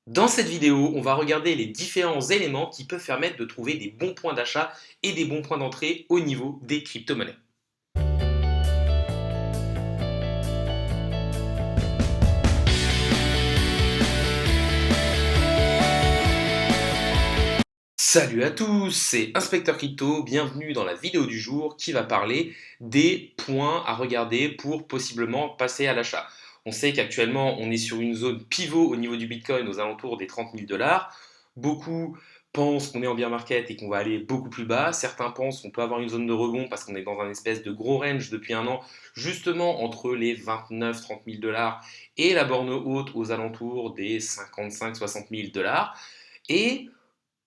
Dans cette vidéo, on va regarder les différents éléments qui peuvent permettre de trouver des bons points d'achat et des bons points d'entrée au niveau des crypto-monnaies. Salut à tous, c'est Inspecteur Crypto, bienvenue dans la vidéo du jour qui va parler des points à regarder pour possiblement passer à l'achat. On sait qu'actuellement on est sur une zone pivot au niveau du Bitcoin aux alentours des 30 000 dollars. Beaucoup pensent qu'on est en bear market et qu'on va aller beaucoup plus bas. Certains pensent qu'on peut avoir une zone de rebond parce qu'on est dans un espèce de gros range depuis un an, justement entre les 29-30 000 dollars et la borne haute aux alentours des 55-60 000 dollars. Et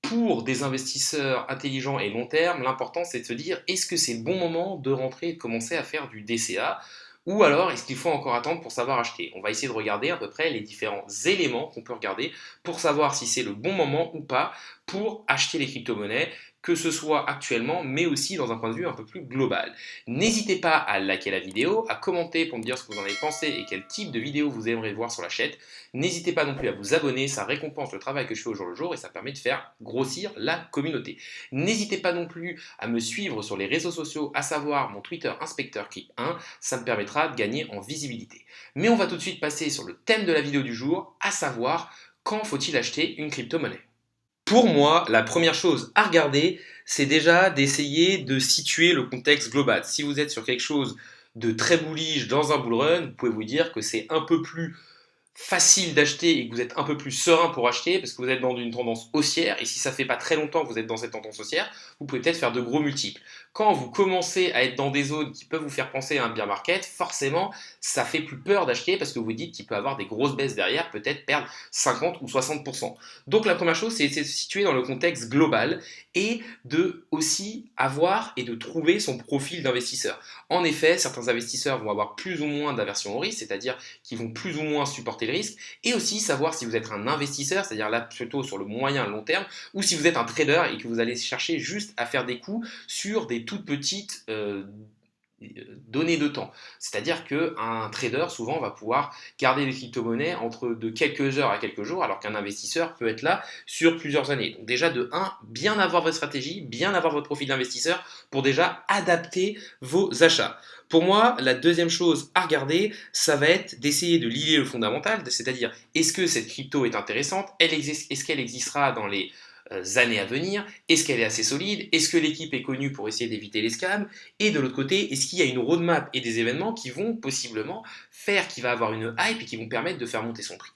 pour des investisseurs intelligents et long terme, l'important c'est de se dire est-ce que c'est le bon moment de rentrer et de commencer à faire du DCA ou alors est-ce qu'il faut encore attendre pour savoir acheter. On va essayer de regarder à peu près les différents éléments qu'on peut regarder pour savoir si c'est le bon moment ou pas pour acheter les crypto-monnaies, que ce soit actuellement mais aussi dans un point de vue un peu plus global. N'hésitez pas à liker la vidéo, à commenter pour me dire ce que vous en avez pensé et quel type de vidéo vous aimeriez voir sur la chaîne. N'hésitez pas non plus à vous abonner, ça récompense le travail que je fais au jour le jour et ça permet de faire grossir la communauté. N'hésitez pas non plus à me suivre sur les réseaux sociaux, à savoir mon Twitter InspecteurCrypt1, ça me permettra de gagner en visibilité. Mais on va tout de suite passer sur le thème de la vidéo du jour, à savoir quand faut-il acheter une crypto-monnaie. Pour moi, la première chose à regarder, c'est déjà d'essayer de situer le contexte global. Si vous êtes sur quelque chose de très bullish dans un bull run, vous pouvez vous dire que c'est un peu plus facile d'acheter et que vous êtes un peu plus serein pour acheter parce que vous êtes dans une tendance haussière et si ça fait pas très longtemps que vous êtes dans cette tendance haussière, vous pouvez peut-être faire de gros multiples. Quand vous commencez à être dans des zones qui peuvent vous faire penser à un bear market, forcément ça fait plus peur d'acheter parce que vous dites qu'il peut avoir des grosses baisses derrière, peut-être perdre 50 ou 60%. Donc la première chose c'est de se situer dans le contexte global et de aussi avoir et de trouver son profil d'investisseur. En effet, certains investisseurs vont avoir plus ou moins d'aversion au risque, c'est-à-dire qui vont plus ou moins supporter le risque, et aussi savoir si vous êtes un investisseur, c'est-à-dire là plutôt sur le moyen et long terme, ou si vous êtes un trader et que vous allez chercher juste à faire des coups sur des toutes petites données de temps. C'est-à-dire qu'un trader souvent va pouvoir garder les crypto-monnaies entre de quelques heures à quelques jours, alors qu'un investisseur peut être là sur plusieurs années. Donc déjà de 1, bien avoir votre stratégie, bien avoir votre profil d'investisseur pour déjà adapter vos achats. Pour moi, la deuxième chose à regarder, ça va être d'essayer de lier le fondamental, c'est-à-dire est-ce que cette crypto est intéressante, est-ce qu'elle existera dans les années à venir, est-ce qu'elle est assez solide, est-ce que l'équipe est connue pour essayer d'éviter les scams, et de l'autre côté, est-ce qu'il y a une roadmap et des événements qui vont possiblement faire qu'il va avoir une hype et qui vont permettre de faire monter son prix.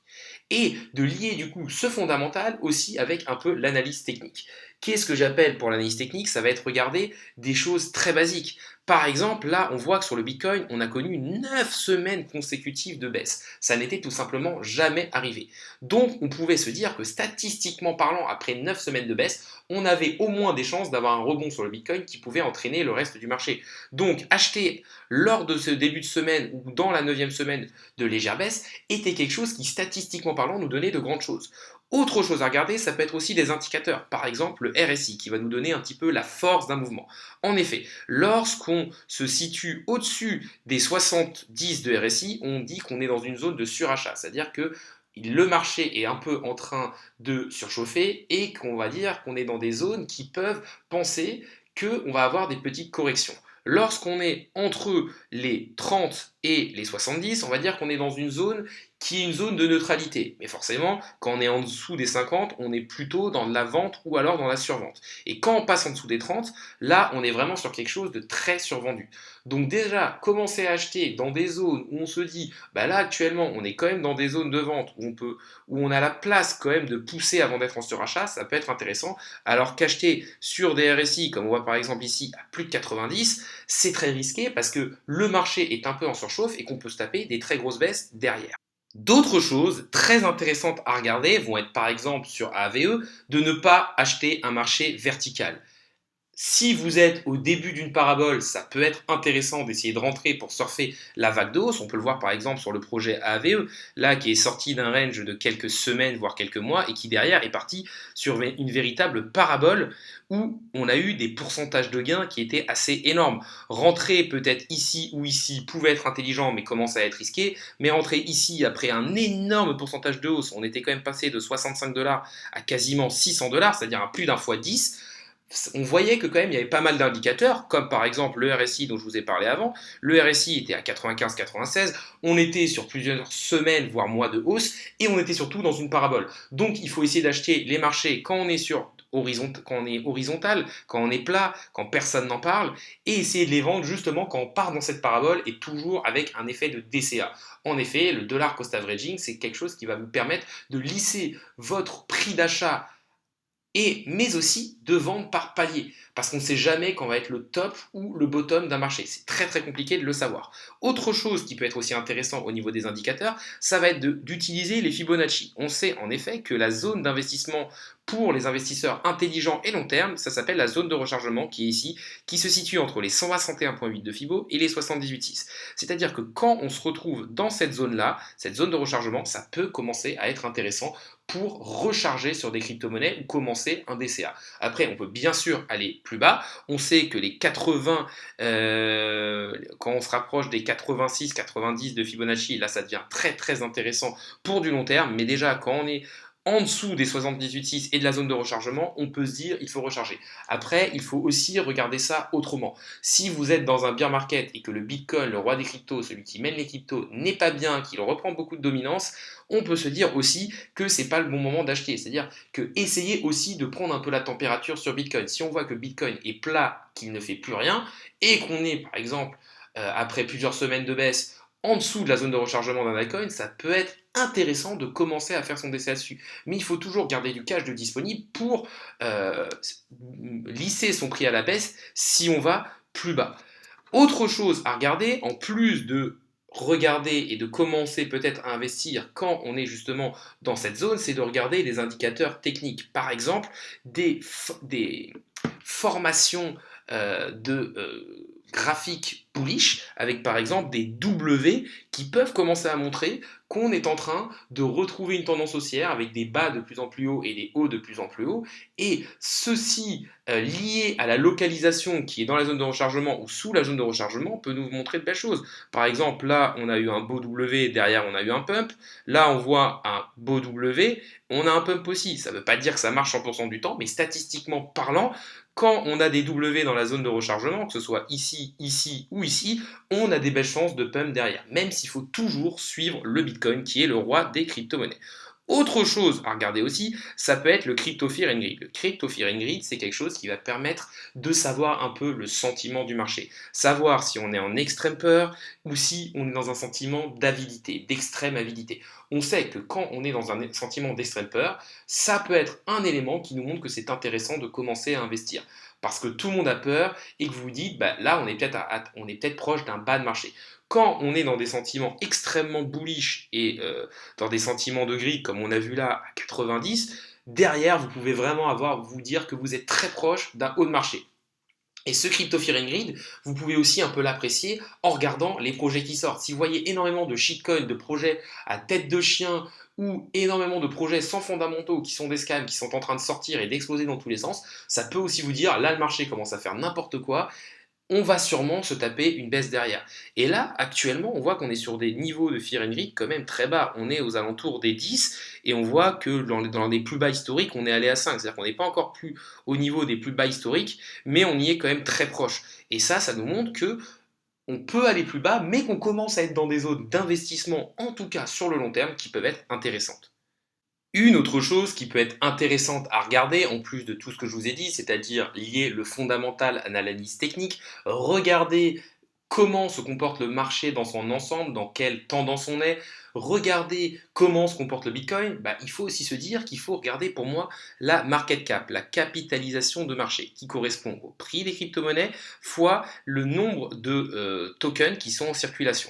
Et de lier du coup ce fondamental aussi avec un peu l'analyse technique. Qu'est-ce que j'appelle pour l'analyse technique? Ça va être regarder des choses très basiques. Par exemple, là, on voit que sur le Bitcoin, on a connu 9 semaines consécutives de baisse. Ça n'était tout simplement jamais arrivé. Donc, on pouvait se dire que statistiquement parlant, après 9 semaines de baisse, on avait au moins des chances d'avoir un rebond sur le Bitcoin qui pouvait entraîner le reste du marché. Donc, acheter lors de ce début de semaine ou dans la 9e semaine de légère baisse était quelque chose qui, statistiquement parlant, nous donnait de grandes choses. Autre chose à regarder, ça peut être aussi des indicateurs, par exemple le RSI, qui va nous donner un petit peu la force d'un mouvement. En effet, lorsqu'on se situe au-dessus des 70 de RSI, on dit qu'on est dans une zone de surachat, c'est-à-dire que le marché est un peu en train de surchauffer et qu'on va dire qu'on est dans des zones qui peuvent penser qu'on va avoir des petites corrections. Lorsqu'on est entre les 30 et les 70, on va dire qu'on est dans une zone qui est une zone de neutralité. Mais forcément, quand on est en dessous des 50, on est plutôt dans la vente ou alors dans la survente. Et quand on passe en dessous des 30, là, on est vraiment sur quelque chose de très survendu. Donc déjà, commencer à acheter dans des zones où on se dit, bah là actuellement, on est quand même dans des zones de vente où on a la place quand même de pousser avant d'être en surachat, ça peut être intéressant. Alors qu'acheter sur des RSI, comme on voit par exemple ici à plus de 90, c'est très risqué parce que le marché est un peu en surchauffe et qu'on peut se taper des très grosses baisses derrière. D'autres choses très intéressantes à regarder vont être par exemple sur AVE de ne pas acheter un marché vertical. Si vous êtes au début d'une parabole, ça peut être intéressant d'essayer de rentrer pour surfer la vague de hausse. On peut le voir par exemple sur le projet AVE, là qui est sorti d'un range de quelques semaines, voire quelques mois, et qui derrière est parti sur une véritable parabole où on a eu des pourcentages de gains qui étaient assez énormes. Rentrer peut-être ici ou ici pouvait être intelligent, mais commence à être risqué. Mais rentrer ici après un énorme pourcentage de hausse, on était quand même passé de 65 $ à quasiment 600 $, c'est-à-dire à plus d'un fois 10. On voyait que quand même il y avait pas mal d'indicateurs, comme par exemple le RSI dont je vous ai parlé avant. Le RSI était à 95-96, on était sur plusieurs semaines, voire mois de hausse, et on était surtout dans une parabole. Donc il faut essayer d'acheter les marchés quand on est horizontal, quand on est plat, quand personne n'en parle, et essayer de les vendre justement quand on part dans cette parabole et toujours avec un effet de DCA. En effet, le dollar cost averaging, c'est quelque chose qui va vous permettre de lisser votre prix d'achat mais aussi de vendre par palier. Parce qu'on ne sait jamais quand va être le top ou le bottom d'un marché. C'est très très compliqué de le savoir. Autre chose qui peut être aussi intéressant au niveau des indicateurs, ça va être d'utiliser les Fibonacci. On sait en effet que la zone d'investissement pour les investisseurs intelligents et long terme, ça s'appelle la zone de rechargement qui est ici, qui se situe entre les 161,8 de Fibo et les 78,6. C'est-à-dire que quand on se retrouve dans cette zone-là, cette zone de rechargement, ça peut commencer à être intéressant pour recharger sur des crypto-monnaies ou commencer un DCA. Après, on peut bien sûr aller plus bas. On sait que les 80, quand on se rapproche des 86, 90 de Fibonacci, là ça devient très très intéressant pour du long terme. Mais déjà, quand on est en dessous des 78,6 et de la zone de rechargement, on peut se dire il faut recharger. Après, il faut aussi regarder ça autrement. Si vous êtes dans un bear market et que le Bitcoin, le roi des cryptos, celui qui mène les cryptos, n'est pas bien, qu'il reprend beaucoup de dominance, on peut se dire aussi que c'est pas le bon moment d'acheter. C'est-à-dire que essayez aussi de prendre un peu la température sur Bitcoin. Si on voit que Bitcoin est plat, qu'il ne fait plus rien, et qu'on est par exemple après plusieurs semaines de baisse en dessous de la zone de rechargement d'un altcoin, ça peut être intéressant de commencer à faire son DCA dessus. Mais il faut toujours garder du cash de disponible pour euh, lisser son prix à la baisse si on va plus bas. Autre chose à regarder, en plus de regarder et de commencer peut-être à investir quand on est justement dans cette zone, c'est de regarder les indicateurs techniques. Par exemple, des formations de graphiques bullish avec par exemple des W qui peuvent commencer à montrer qu'on est en train de retrouver une tendance haussière avec des bas de plus en plus hauts et des hauts de plus en plus hauts, et ceci lié à la localisation qui est dans la zone de rechargement ou sous la zone de rechargement peut nous montrer de belles choses. Par exemple, là on a eu un beau W, derrière on a eu un pump, là on voit un beau W, on a un pump aussi. Ça ne veut pas dire que ça marche 100% du temps, mais statistiquement parlant, quand on a des W dans la zone de rechargement, que ce soit ici, ici ou ici, on a des belles chances de pump derrière, même s'il faut toujours suivre le Bitcoin qui est le roi des crypto-monnaies. Autre chose à regarder aussi, ça peut être le Crypto Fear and Greed. Le Crypto Fear and Greed, c'est quelque chose qui va permettre de savoir un peu le sentiment du marché. Savoir si on est en extrême peur ou si on est dans un sentiment d'avidité, d'extrême avidité. On sait que quand on est dans un sentiment d'extrême peur, ça peut être un élément qui nous montre que c'est intéressant de commencer à investir. Parce que tout le monde a peur et que vous vous dites, bah, là on est peut-être proche d'un bas de marché. Quand on est dans des sentiments extrêmement bullish et dans des sentiments de greed comme on a vu là à 90, derrière vous pouvez vraiment vous dire que vous êtes très proche d'un haut de marché. Et ce Crypto Fear and Greed, vous pouvez aussi un peu l'apprécier en regardant les projets qui sortent. Si vous voyez énormément de shitcoins, de projets à tête de chien ou énormément de projets sans fondamentaux qui sont des scams, qui sont en train de sortir et d'exploser dans tous les sens, ça peut aussi vous dire là le marché commence à faire n'importe quoi, on va sûrement se taper une baisse derrière. Et là, actuellement, on voit qu'on est sur des niveaux de Fear and Greed quand même très bas. On est aux alentours des 10 et on voit que dans les plus bas historiques, on est allé à 5. C'est-à-dire qu'on n'est pas encore plus au niveau des plus bas historiques, mais on y est quand même très proche. Et ça nous montre que on peut aller plus bas, mais qu'on commence à être dans des zones d'investissement, en tout cas sur le long terme, qui peuvent être intéressantes. Une autre chose qui peut être intéressante à regarder, en plus de tout ce que je vous ai dit, c'est-à-dire lier le fondamental à l'analyse technique, regarder comment se comporte le marché dans son ensemble, dans quelle tendance on est, regarder comment se comporte le Bitcoin, bah, il faut aussi se dire qu'il faut regarder pour moi la market cap, la capitalisation de marché, qui correspond au prix des crypto-monnaies fois le nombre de tokens qui sont en circulation.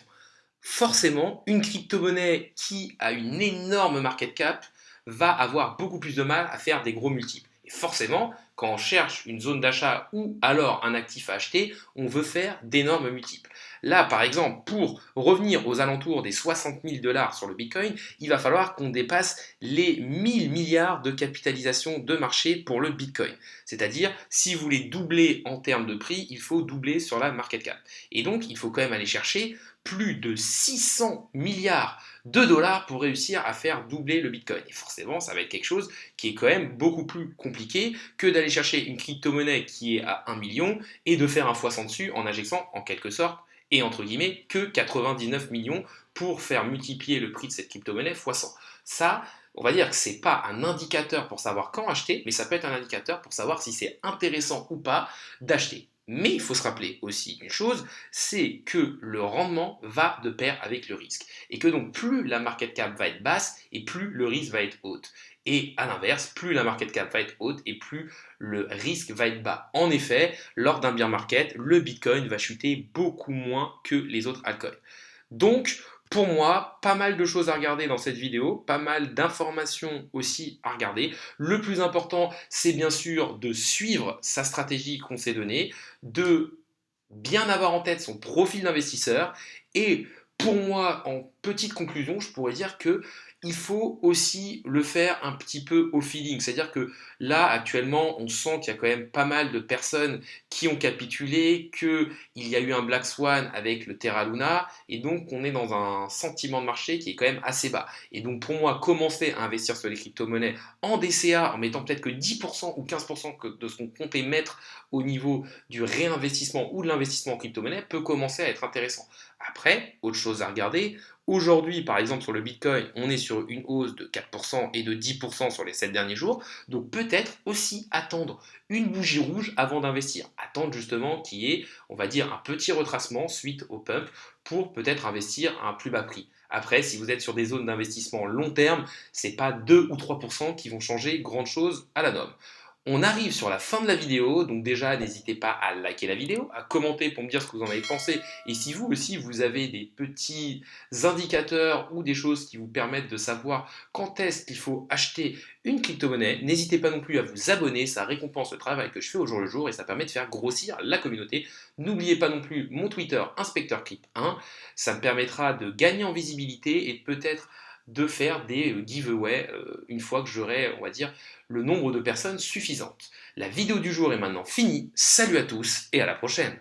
Forcément, une crypto-monnaie qui a une énorme market cap va avoir beaucoup plus de mal à faire des gros multiples. Et forcément, quand on cherche une zone d'achat ou alors un actif à acheter, on veut faire d'énormes multiples. Là, par exemple, pour revenir aux alentours des 60 000 dollars sur le Bitcoin, il va falloir qu'on dépasse les 1000 milliards de capitalisation de marché pour le Bitcoin. C'est-à-dire, si vous voulez doubler en termes de prix, il faut doubler sur la market cap. Et donc, il faut quand même aller chercher plus de 600 milliards de dollars pour réussir à faire doubler le Bitcoin. Et forcément, ça va être quelque chose qui est quand même beaucoup plus compliqué que d'aller chercher une crypto-monnaie qui est à 1 million et de faire un fois 100 dessus en injectant en quelque sorte et entre guillemets que 99 millions pour faire multiplier le prix de cette crypto-monnaie fois 100. Ça, on va dire que c'est pas un indicateur pour savoir quand acheter, mais ça peut être un indicateur pour savoir si c'est intéressant ou pas d'acheter. Mais il faut se rappeler aussi une chose, c'est que le rendement va de pair avec le risque. Et que donc plus la market cap va être basse et plus le risque va être haute. Et à l'inverse, plus la market cap va être haute et plus le risque va être bas. En effet, lors d'un bear market, le Bitcoin va chuter beaucoup moins que les autres altcoins. Donc, pour moi, pas mal de choses à regarder dans cette vidéo, pas mal d'informations aussi à regarder. Le plus important, c'est bien sûr de suivre sa stratégie qu'on s'est donnée, de bien avoir en tête son profil d'investisseur et pour moi, en petite conclusion, je pourrais dire que il faut aussi le faire un petit peu au feeling. C'est-à-dire que là, actuellement, on sent qu'il y a quand même pas mal de personnes qui ont capitulé, qu'il y a eu un Black Swan avec le Terra Luna, et donc on est dans un sentiment de marché qui est quand même assez bas. Et donc pour moi, commencer à investir sur les crypto-monnaies en DCA, en mettant peut-être que 10% ou 15% de ce qu'on comptait mettre au niveau du réinvestissement ou de l'investissement en crypto-monnaie peut commencer à être intéressant. Après, autre chose à regarder, aujourd'hui par exemple sur le Bitcoin, on est sur une hausse de 4% et de 10% sur les 7 derniers jours, donc peut-être aussi attendre une bougie rouge avant d'investir. Attendre justement qu'il y ait, on va dire, un petit retracement suite au pump pour peut-être investir à un plus bas prix. Après, si vous êtes sur des zones d'investissement long terme, ce n'est pas 2 ou 3% qui vont changer grande chose à la norme. On arrive sur la fin de la vidéo, donc déjà n'hésitez pas à liker la vidéo, à commenter pour me dire ce que vous en avez pensé et si vous aussi vous avez des petits indicateurs ou des choses qui vous permettent de savoir quand est-ce qu'il faut acheter une crypto-monnaie, n'hésitez pas non plus à vous abonner, ça récompense le travail que je fais au jour le jour et ça permet de faire grossir la communauté. N'oubliez pas non plus mon Twitter InspecteurCrypt1, ça me permettra de gagner en visibilité et peut-être de faire des giveaways une fois que j'aurai, on va dire, le nombre de personnes suffisantes. La vidéo du jour est maintenant finie. Salut à tous et à la prochaine.